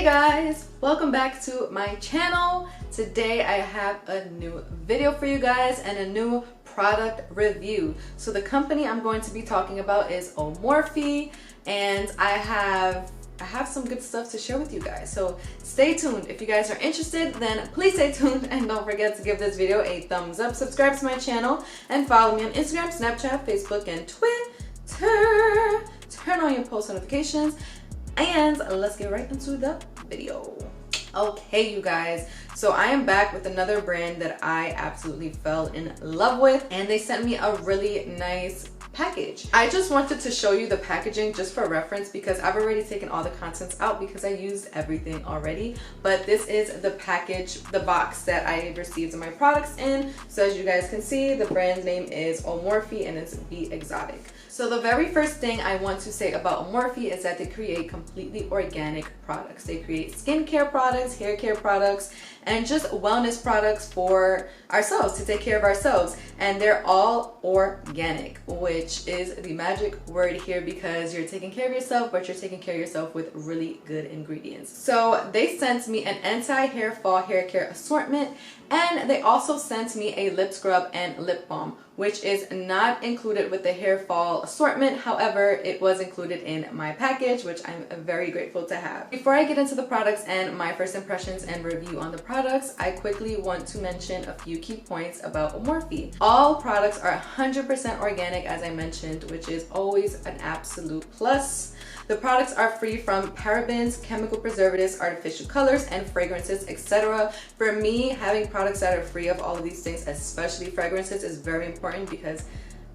Guys, welcome back to my channel. Today I have a new video for you guys and a new product review. So the company I'm going to be talking about is Omorfee, and I have some good stuff to share with you guys. So stay tuned. If you guys are interested, then please stay tuned and don't forget to give this video a thumbs up, subscribe to my channel, and follow me on Instagram, Snapchat, Facebook, and Twitter. Turn on your post notifications. And let's get right into the video. Okay, you guys, so I am back with another brand that I absolutely fell in love with, and they sent me a really nice package. I just wanted to show you the packaging just for reference because I've already taken all the contents out because I used everything already, but this is the package, the box that I received my products in. So as you guys can see, the brand name is Omorfee and it's Be Exotic. So the very first thing I want to say about Omorfee is that they create completely organic products. They create skincare products, hair care products, and just wellness products for ourselves, to take care of ourselves. And they're all organic, which is the magic word here because you're taking care of yourself, but you're taking care of yourself with really good ingredients. So they sent me an anti-hairfall hair care assortment, and they also sent me a lip scrub and lip balm, which is not included with the Hairfall assortment. However, it was included in my package, which I'm very grateful to have. Before I get into the products and my first impressions and review on the products, I quickly want to mention a few key points about Omorfee. All products are 100% organic, as I mentioned, which is always an absolute plus. The products are free from parabens, chemical preservatives, artificial colors, and fragrances, etc. For me, having products that are free of all of these things, especially fragrances, is very important because,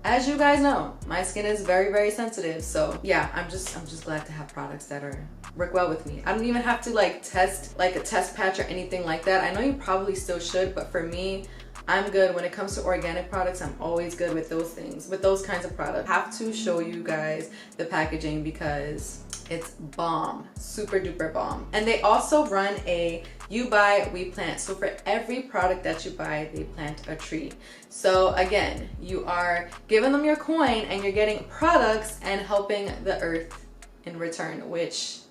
as you guys know, my skin is very, very sensitive. So yeah, I'm just glad to have products that work well with me. I don't even have to test a test patch or anything like that. I know you probably still should, but for me, I'm good. When it comes to organic products, I'm always good with those things, with those kinds of products. I have to show you guys the packaging because it's bomb, super duper bomb. And they also run a you buy, we plant. So for every product that you buy, they plant a tree. So again, you are giving them your coin and you're getting products and helping the earth in return, which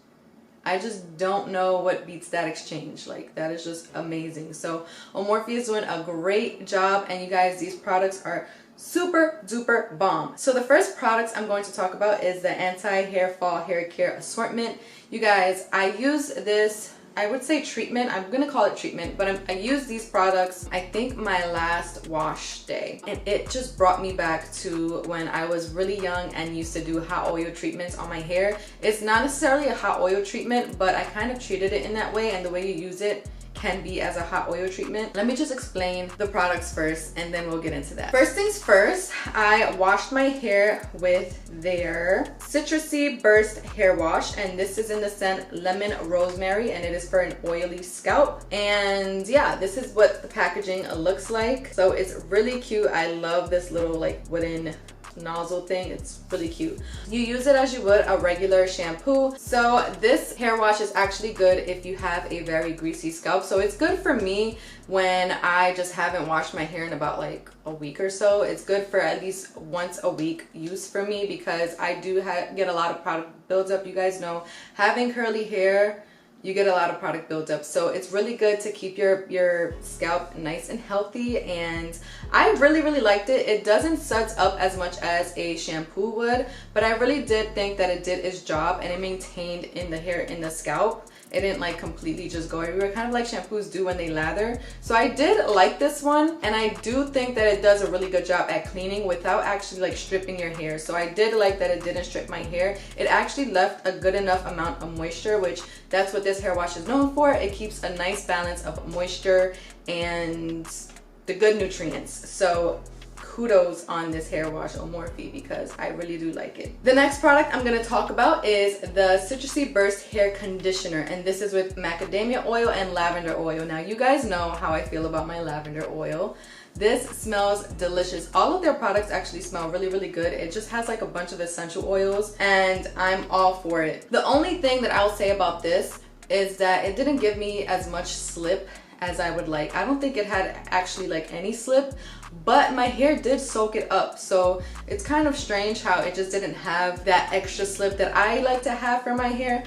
I just don't know what beats that exchange. That is just amazing. So Omorfee is doing a great job, and you guys, these products are super duper bomb. So the first products I'm going to talk about is the anti-hairfall hair care assortment. You guys, I use this, I would say treatment, I'm gonna call it treatment, but I use these products, I think my last wash day, and it just brought me back to when I was really young and used to do hot oil treatments on my hair. It's not necessarily a hot oil treatment, but I kind of treated it in that way, and the way you use it can be as a hot oil treatment. Let me just explain the products first and then we'll get into that. First things first, I washed my hair with their Citrusy Burst hair wash, and this is in the scent Lemon Rosemary, and it is for an oily scalp. And yeah, this is what the packaging looks like. So it's really cute. I love this little wooden nozzle thing. It's really cute. You use it as you would a regular shampoo. So this hair wash is actually good if you have a very greasy scalp. So it's good for me when I just haven't washed my hair in about a week or so. It's good for at least once a week use for me because I do get a lot of product buildup. You guys know, having curly hair, you get a lot of product buildup. So it's really good to keep your scalp nice and healthy, and I really liked it. It doesn't suds up as much as a shampoo would, but I really did think that it did its job and it maintained in the hair, in the scalp. It didn't completely just go everywhere, kind of like shampoos do when they lather. So I did like this one, and I do think that it does a really good job at cleaning without actually stripping your hair. So I did like that it didn't strip my hair. It actually left a good enough amount of moisture, which that's what this hair wash is known for. It keeps a nice balance of moisture and the good nutrients. So kudos on this hair wash, Omorfee, because I really do like it. The next product I'm going to talk about is the Citrusy Burst hair conditioner, and this is with macadamia oil and lavender oil. Now you guys know how I feel about my lavender oil. This smells delicious. All of their products actually smell really good. It just has a bunch of essential oils, and I'm all for it. The only thing that I'll say about this is that it didn't give me as much slip as I would like. I don't think it had actually any slip, but my hair did soak it up. So it's kind of strange how it just didn't have that extra slip that I like to have for my hair,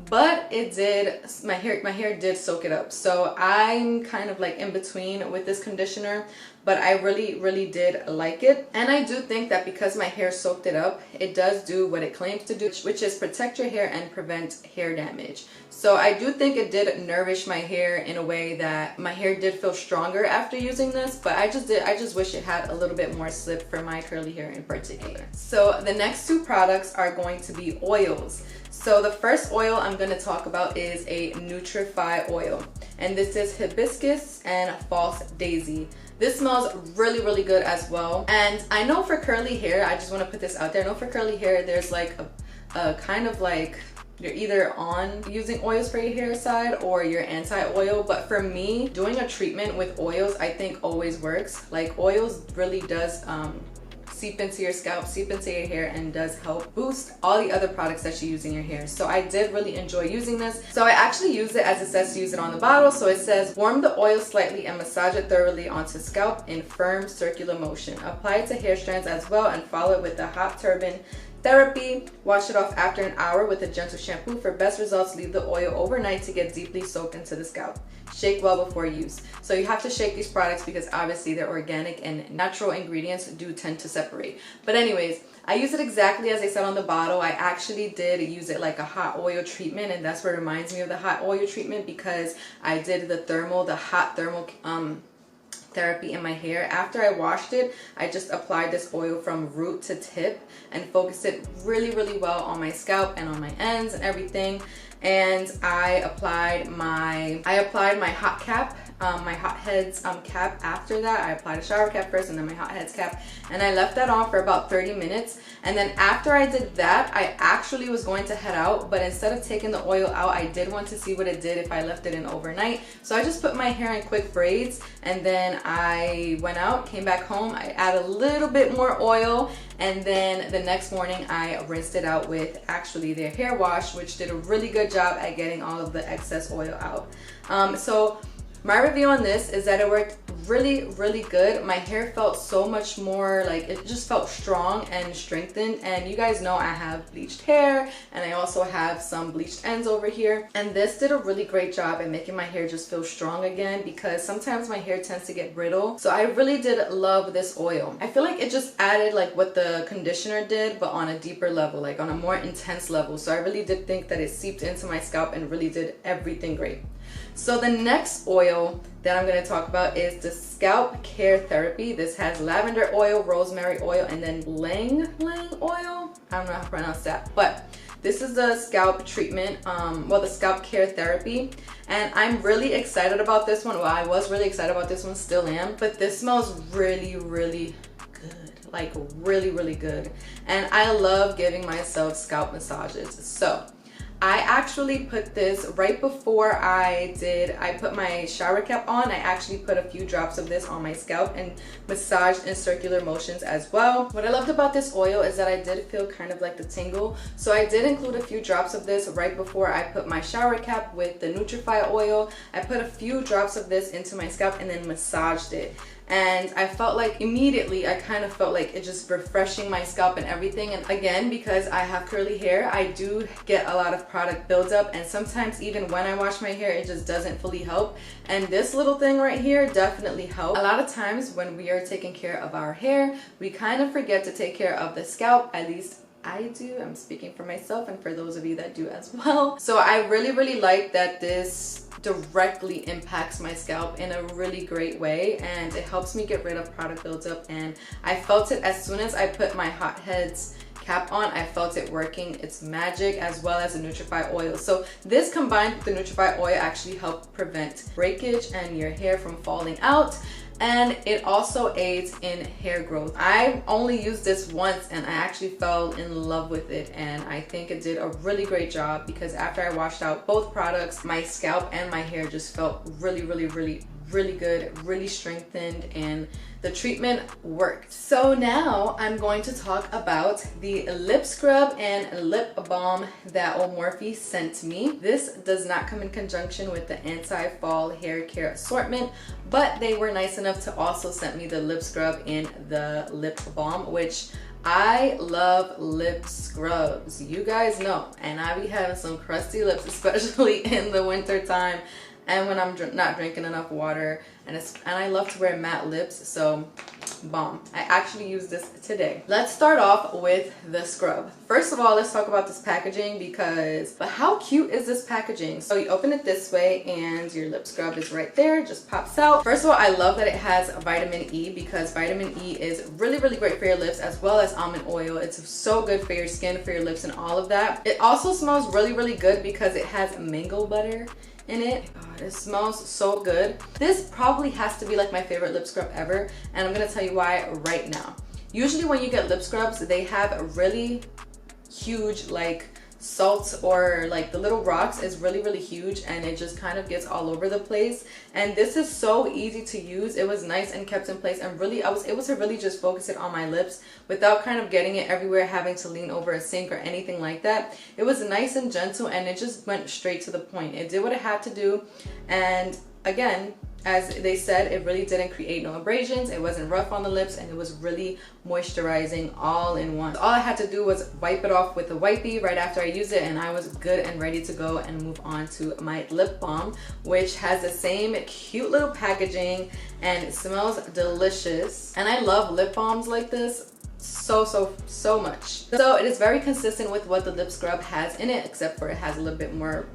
but it did. My hair did soak it up. So I'm kind of like in between with this conditioner, but I really did like it. And I do think that because my hair soaked it up, it does do what it claims to do, which is protect your hair and prevent hair damage. So I do think it did nourish my hair in a way that my hair did feel stronger after using this, but I just wish it had a little bit more slip for my curly hair in particular. So the next two products are going to be oils. So the first oil I'm going to talk about is a Nutrify oil, and this is hibiscus and false daisy. This smells really good as well. And I know for curly hair, I just want to put this out there, I know for curly hair there's like a kind of like, you're either on using oils for your hair side or you're anti-oil, but for me, doing a treatment with oils I think always works. Like oils really does seep into your scalp, seep into your hair, and does help boost all the other products that you use in your hair. So I did really enjoy using this. So I actually use it as it says to use it on the bottle. So it says warm the oil slightly and massage it thoroughly onto scalp in firm circular motion. Apply it to hair strands as well and follow it with the hot turban therapy. Wash it off after an hour with a gentle shampoo. For best results, leave the oil overnight to get deeply soaked into the scalp. Shake well before use. So you have to shake these products because obviously they're organic and natural ingredients do tend to separate. But anyways, I use it exactly as I said on the bottle. I actually did use it like a hot oil treatment, and that's what reminds me of the hot oil treatment, because I did the hot thermal therapy in my hair. After I washed it, I just applied this oil from root to tip and focused it really well on my scalp and on my ends and everything. And I applied my hot cap, my hot heads cap after that. I applied a shower cap first and then my hot heads cap, and I left that on for about 30 minutes. And then after I did that, I actually was going to head out, but instead of taking the oil out, I did want to see what it did if I left it in overnight. So I just put my hair in quick braids, and then I went out, came back home, I added a little bit more oil, and then the next morning I rinsed it out with actually their hair wash, which did a really good job at getting all of the excess oil out. So my review on this is that it worked really good. My hair felt so much more like, it just felt strong and strengthened. And you guys know I have bleached hair, and I also have some bleached ends over here, and this did a really great job at making my hair just feel strong again, because sometimes my hair tends to get brittle. So I really did love this oil. I feel like it just added like what the conditioner did, but on a deeper level, like on a more intense level. So I really did think that it seeped into my scalp and really did everything great. So the next oil that I'm going to talk about is the Scalp Care Therapy. This has lavender oil, rosemary oil, and then lang oil. I don't know how to pronounce that, but this is the scalp treatment, the Scalp Care Therapy. And I'm really excited about this one. Well, I was really excited about this one, still am, but this smells really good, like really good. And I love giving myself scalp massages. So I actually put this right before I put my shower cap on. I actually put a few drops of this on my scalp and massaged in circular motions as well. What I loved about this oil is that I did feel kind of like the tingle. So I did include a few drops of this right before I put my shower cap with the Nutrify oil. I put a few drops of this into my scalp and then massaged it. And I felt like immediately, I kind of felt like it just refreshing my scalp and everything. And again, because I have curly hair, I do get a lot of product buildup, and sometimes even when I wash my hair, it just doesn't fully help. And this little thing right here definitely helped. A lot of times when we are taking care of our hair, we kind of forget to take care of the scalp. At least I do. I'm speaking for myself and for those of you that do as well. So I really like that this directly impacts my scalp in a really great way, and it helps me get rid of product buildup. And I felt it as soon as I put my hot heads cap on. I felt it working its magic, as well as the Nutrify oil. So this combined with the Nutrify oil actually helped prevent breakage and your hair from falling out. And it also aids in hair growth. I only used this once and I actually fell in love with it, and I think it did a really great job, because after I washed out both products, my scalp and my hair just felt really really good, really strengthened, and the treatment worked. So now I'm going to talk about the lip scrub and lip balm that Omorfee sent me. This does not come in conjunction with the anti-fall hair care assortment, but they were nice enough to also send me the lip scrub and the lip balm, which I love lip scrubs. You guys know, and I be having some crusty lips, especially in the winter time and when I'm not drinking enough water, and I love to wear matte lips, so bomb. I actually use this today. Let's start off with the scrub. First of all, let's talk about this packaging but how cute is this packaging? So you open it this way and your lip scrub is right there, just pops out. First of all, I love that it has vitamin E, because vitamin E is really, really great for your lips, as well as almond oil. It's so good for your skin, for your lips, and all of that. It also smells really, really good because it has mango butter in it. God, it smells so good. This probably has to be like my favorite lip scrub ever, and I'm gonna tell you why right now. Usually when you get lip scrubs, they have really huge like salt, or like the little rocks is really, really huge, and it just kind of gets all over the place. And this is so easy to use. It was nice and kept in place, and really I was able to really just focus it on my lips without kind of getting it everywhere, having to lean over a sink or anything like that. It was nice and gentle, and it just went straight to the point. It did what it had to do, and again, as they said, it really didn't create no abrasions. It wasn't rough on the lips, and it was really moisturizing all in one. All I had to do was wipe it off with a wipey right after I used it, and I was good and ready to go and move on to my lip balm, which has the same cute little packaging, and it smells delicious. And I love lip balms like this so much. So it is very consistent with what the lip scrub has in it, except for it has a little bit more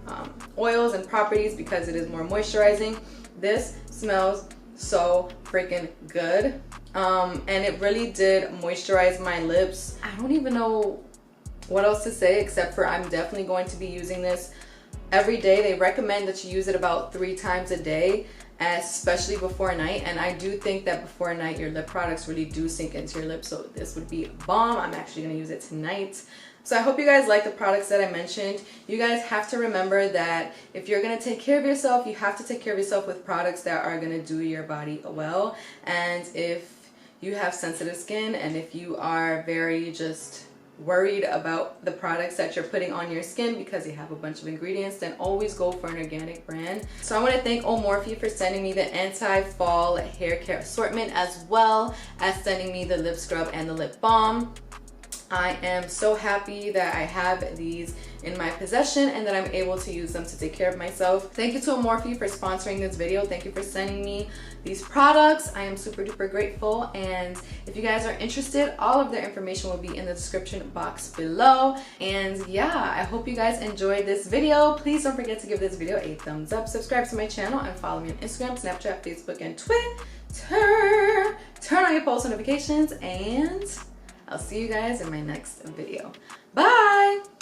oils and properties because it is more moisturizing. This smells so freaking good, and it really did moisturize my lips. I don't even know what else to say, except for I'm definitely going to be using this every day. They recommend that you use it about 3 times a day, especially before night, and I do think that before night your lip products really do sink into your lips, so this would be bomb. I'm actually going to use it tonight. So I hope you guys like the products that I mentioned. You guys have to remember that if you're going to take care of yourself, you have to take care of yourself with products that are going to do your body well. And if you have sensitive skin, and if you are very just worried about the products that you're putting on your skin because they have a bunch of ingredients, then always go for an organic brand. So I want to thank Omorfee for sending me the anti-fall hair care assortment, as well as sending me the lip scrub and the lip balm. I am so happy that I have these in my possession and that I'm able to use them to take care of myself. Thank you to Omorfee for sponsoring this video. Thank you for sending me these products. I am super duper grateful, and if you guys are interested, all of their information will be in the description box below. And yeah, I hope you guys enjoyed this video. Please don't forget to give this video a thumbs up, subscribe to my channel, and follow me on Instagram, Snapchat, Facebook, and Twitter. Turn on your post notifications, and I'll see you guys in my next video. Bye!